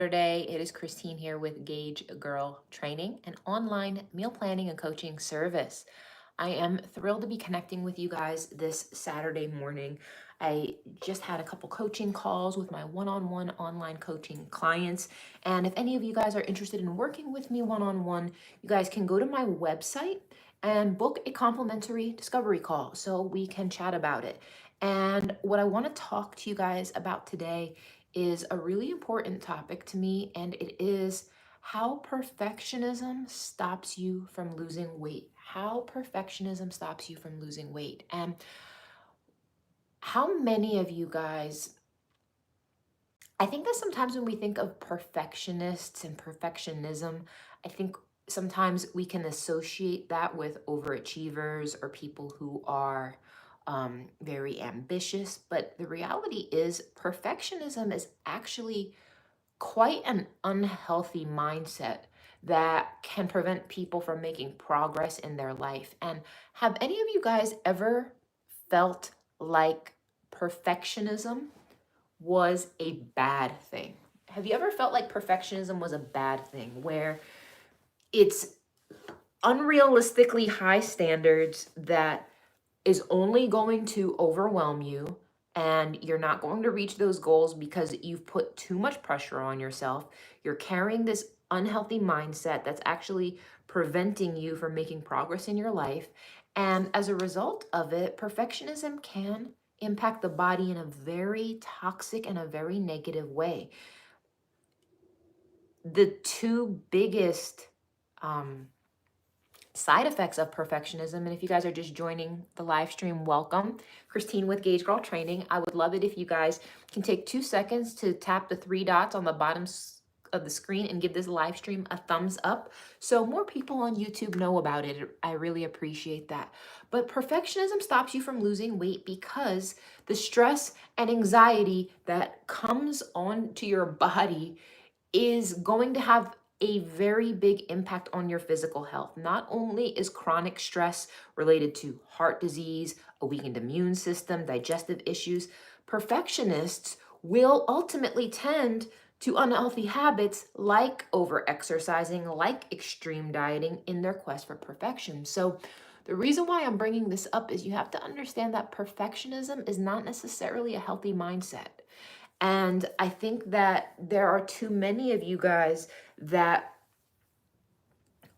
Saturday. It is Christine here with Gauge Girl Training, an online meal planning and coaching service. I am thrilled to be connecting with you guys this Saturday morning. I just had a couple coaching calls with my one-on-one online coaching clients. And if any of you guys are interested in working with me one-on-one, you guys can go to my website and book a complimentary discovery call so we can chat about it. And what I want to talk to you guys about today is a really important topic to me, and it is how perfectionism stops you from losing weight. How perfectionism stops you from losing weight. And how many of you guys, I think that sometimes when we think of perfectionists and perfectionism, I think sometimes we can associate that with overachievers or people who are very ambitious. But the reality is, perfectionism is actually quite an unhealthy mindset that can prevent people from making progress in their life. And have any of you guys ever felt like perfectionism was a bad thing? Have you ever felt like perfectionism was a bad thing, where it's unrealistically high standards that is only going to overwhelm you, and you're not going to reach those goals because you've put too much pressure on yourself? You're carrying this unhealthy mindset that's actually preventing you from making progress in your life. And as a result of it, perfectionism can impact the body in a very toxic and a very negative way. The two biggest um, side effects of perfectionism. And if you guys are just joining the live stream, welcome. Christine with Gauge Girl Training. I would love it if you guys can take 2 seconds to tap the three dots on the bottom of the screen and give this live stream a thumbs up so more people on YouTube know about it. I really appreciate that. But perfectionism stops you from losing weight because the stress and anxiety that comes onto your body is going to have a very big impact on your physical health. Not only is chronic stress related to heart disease, a weakened immune system, digestive issues, perfectionists will ultimately tend to unhealthy habits like overexercising, like extreme dieting in their quest for perfection. So the reason why I'm bringing this up is you have to understand that perfectionism is not necessarily a healthy mindset. And I think that there are too many of you guys that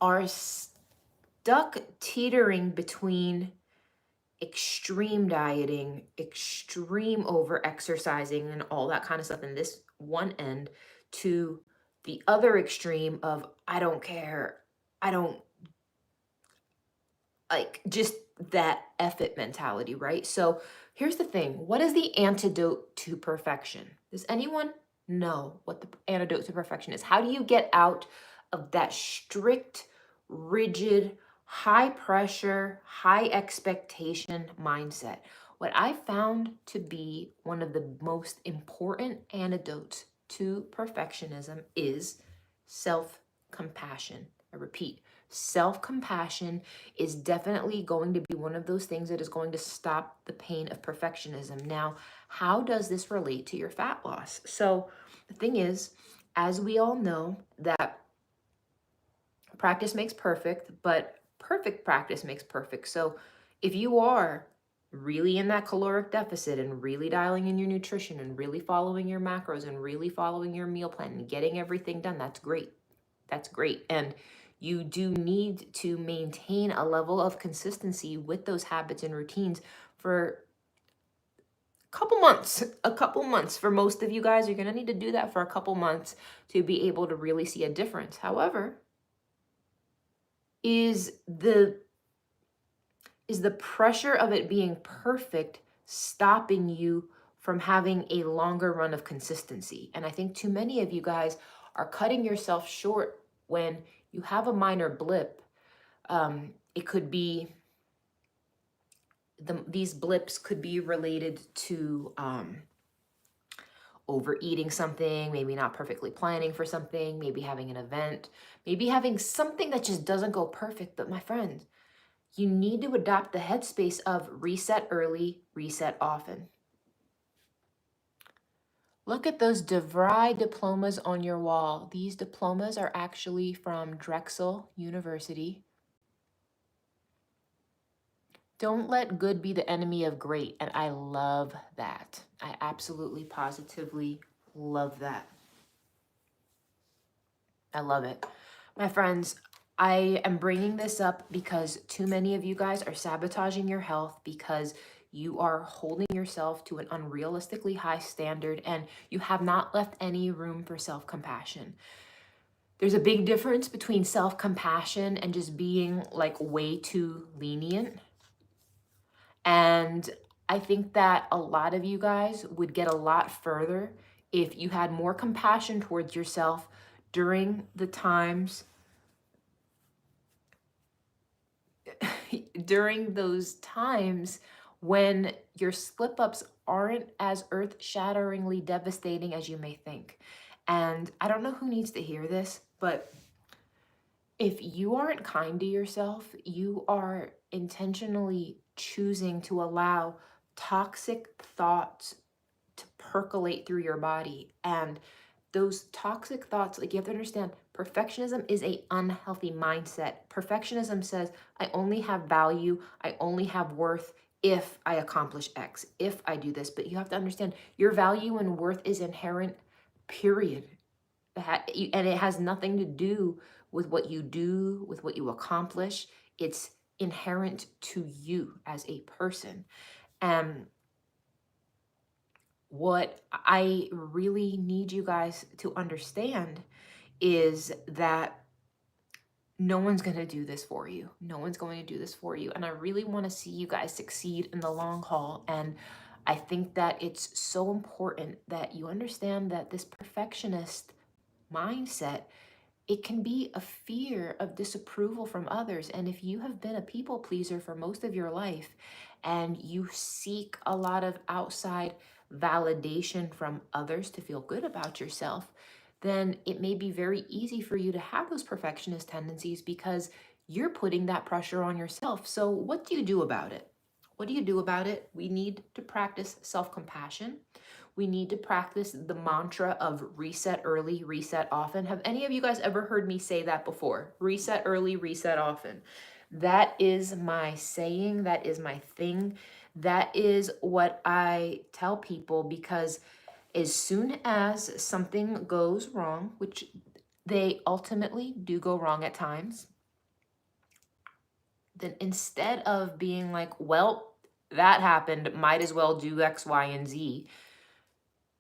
are stuck teetering between extreme dieting, extreme over exercising, and all that kind of stuff in this one end, to the other extreme of I don't care. I don't like just that F it mentality, right? So here's the thing. What is the antidote to perfection? Does anyone know what the antidote to perfection is? How do you get out of that strict, rigid, high pressure, high expectation mindset? What I found to be one of the most important antidotes to perfectionism is self compassion. I repeat, self compassion is definitely going to be one of those things that is going to stop the pain of perfectionism. Now, how does this relate to your fat loss? So, the thing is, as we all know, that practice makes perfect, but perfect practice makes perfect. So, if you are really in that caloric deficit and really dialing in your nutrition and really following your macros and really following your meal plan and getting everything done, that's great. That's great. And you do need to maintain a level of consistency with those habits and routines for a couple months. A couple months. For most of you guys, you're going to need to do that for a couple months to be able to really see a difference. However, is the pressure of it being perfect stopping you from having a longer run of consistency? And I think too many of you guys are cutting yourself short when you have a minor blip. It could be these blips could be related to overeating something, maybe not perfectly planning for something, maybe having an event, maybe having something that just doesn't go perfect. But my friends, you need to adopt the headspace of reset early, reset often. Look at those DeVry diplomas on your wall. These diplomas are actually from Drexel University. Don't let good be the enemy of great. And I love that. I absolutely, positively love that. I love it. My friends, I am bringing this up because too many of you guys are sabotaging your health because you are holding yourself to an unrealistically high standard and you have not left any room for self-compassion. There's a big difference between self-compassion and just being like way too lenient. And I think that a lot of you guys would get a lot further if you had more compassion towards yourself during the times, during those times when your slip-ups aren't as earth-shatteringly devastating as you may think. And I don't know who needs to hear this, but if you aren't kind to yourself, you are intentionally choosing to allow toxic thoughts to percolate through your body. And those toxic thoughts, like you have to understand, perfectionism is a unhealthy mindset. Perfectionism says, I only have value, I only have worth if I accomplish X, if I do this. But you have to understand your value and worth is inherent, period. And it has nothing to do with what you do, with what you accomplish. It's inherent to you as a person. And what I really need you guys to understand is that no one's going to do this for you. No one's going to do this for you. And I really want to see you guys succeed in the long haul. And I think that it's so important that you understand that this perfectionist mindset, it can be a fear of disapproval from others. And if you have been a people pleaser for most of your life and you seek a lot of outside validation from others to feel good about yourself, then it may be very easy for you to have those perfectionist tendencies because you're putting that pressure on yourself. So, what do you do about it? What do you do about it? We need to practice self compassion. We need to practice the mantra of reset early, reset often. Have any of you guys ever heard me say that before? Reset early, reset often. That is my saying. That is my thing. That is what I tell people because as soon as something goes wrong, which they ultimately do go wrong at times, then instead of being like, well, that happened, might as well do X, Y, and Z.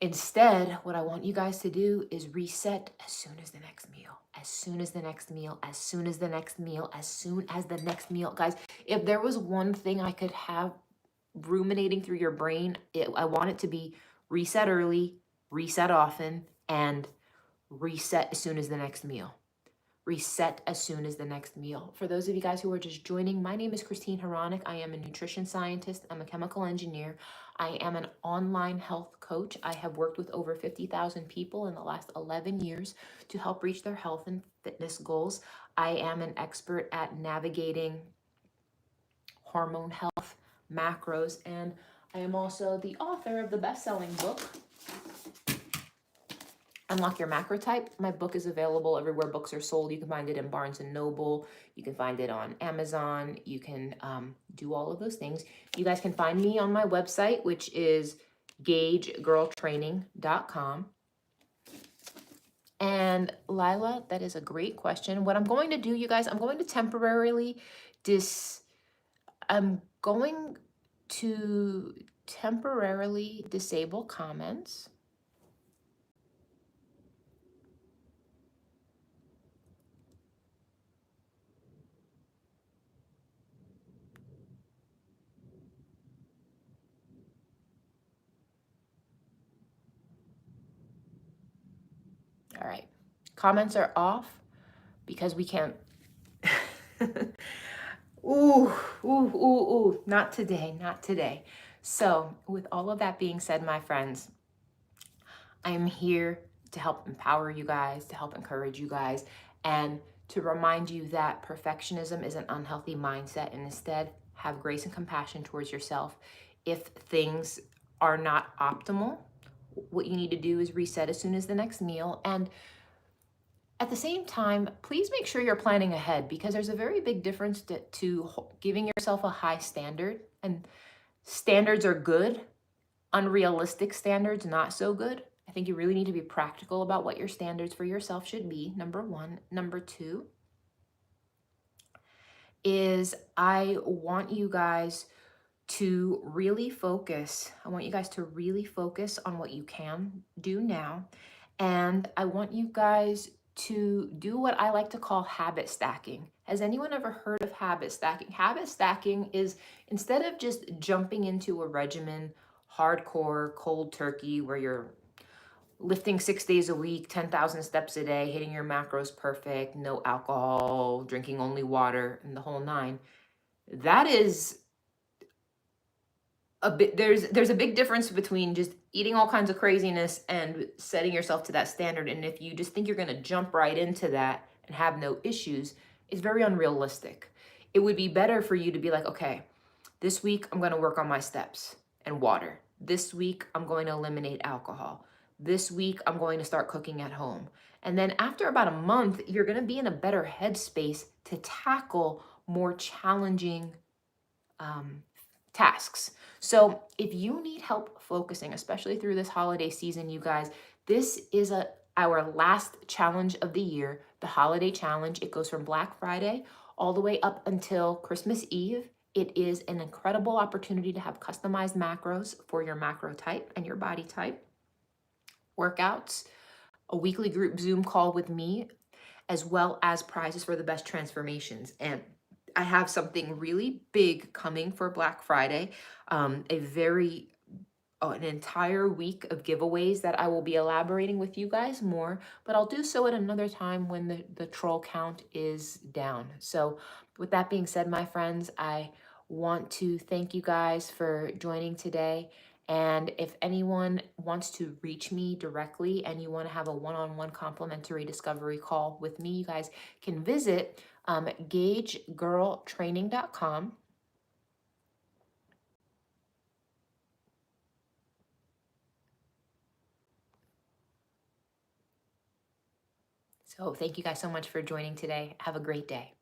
Instead, what I want you guys to do is reset as soon as the next meal, as soon as the next meal, as soon as the next meal, as soon as the next meal. Guys, if there was one thing I could have ruminating through your brain, I want it to be reset early, reset often, and reset as soon as the next meal. Reset as soon as the next meal. For those of you guys who are just joining, my name is Christine Haranik. I am a nutrition scientist. I'm a chemical engineer. I am an online health coach. I have worked with over 50,000 people in the last 11 years to help reach their health and fitness goals. I am an expert at navigating hormone health, macros, and I am also the author of the best-selling book, Unlock Your Macro Type. My book is available everywhere books are sold. You can find it in Barnes and Noble. You can find it on Amazon. You can do all of those things. You guys can find me on my website, which is gagegirltraining.com. And Lila, that is a great question. What I'm going to do, you guys, I'm going to temporarily disable comments. All right, comments are off because we can't. Ooh, ooh, ooh, ooh, not today, not today. So with all of that being said, my friends, I am here to help empower you guys, to help encourage you guys, and to remind you that perfectionism is an unhealthy mindset, and instead have grace and compassion towards yourself. If things are not optimal, What you need to do is reset as soon as the next meal. And at the same time, please make sure you're planning ahead, because there's a very big difference to giving yourself a high standard. And standards are good, unrealistic standards, not so good. I think you really need to be practical about what your standards for yourself should be, number one. Number two is I want you guys to really focus. I want you guys to really focus on what you can do now. And I want you guys to do what I like to call habit stacking. Has anyone ever heard of habit stacking? Habit stacking is, instead of just jumping into a regimen, hardcore, cold turkey, where you're lifting 6 days a week, 10,000 steps a day, hitting your macros perfect, no alcohol, drinking only water, and the whole nine. That is a bit, there's a big difference between just eating all kinds of craziness and setting yourself to that standard. And if you just think you're going to jump right into that and have no issues, it's very unrealistic. It would be better for you to be like, okay, this week I'm going to work on my steps and water. This week I'm going to eliminate alcohol. This week I'm going to start cooking at home. And then after about a month, you're going to be in a better headspace to tackle more challenging tasks. So if you need help focusing, especially through this holiday season, you guys, this is our last challenge of the year, the holiday challenge. It goes from Black Friday all the way up until Christmas Eve. It is an incredible opportunity to have customized macros for your macro type and your body type, workouts, a weekly group Zoom call with me, as well as prizes for the best transformations. And I have something really big coming for Black Friday, an entire week of giveaways that I will be elaborating with you guys more, but I'll do so at another time when the troll count is down. So with that being said, my friends, I want to thank you guys for joining today. And if anyone wants to reach me directly and you want to have a one-on-one complimentary discovery call with me, you guys can visit gagegirltraining.com. So thank you guys so much for joining today. Have a great day.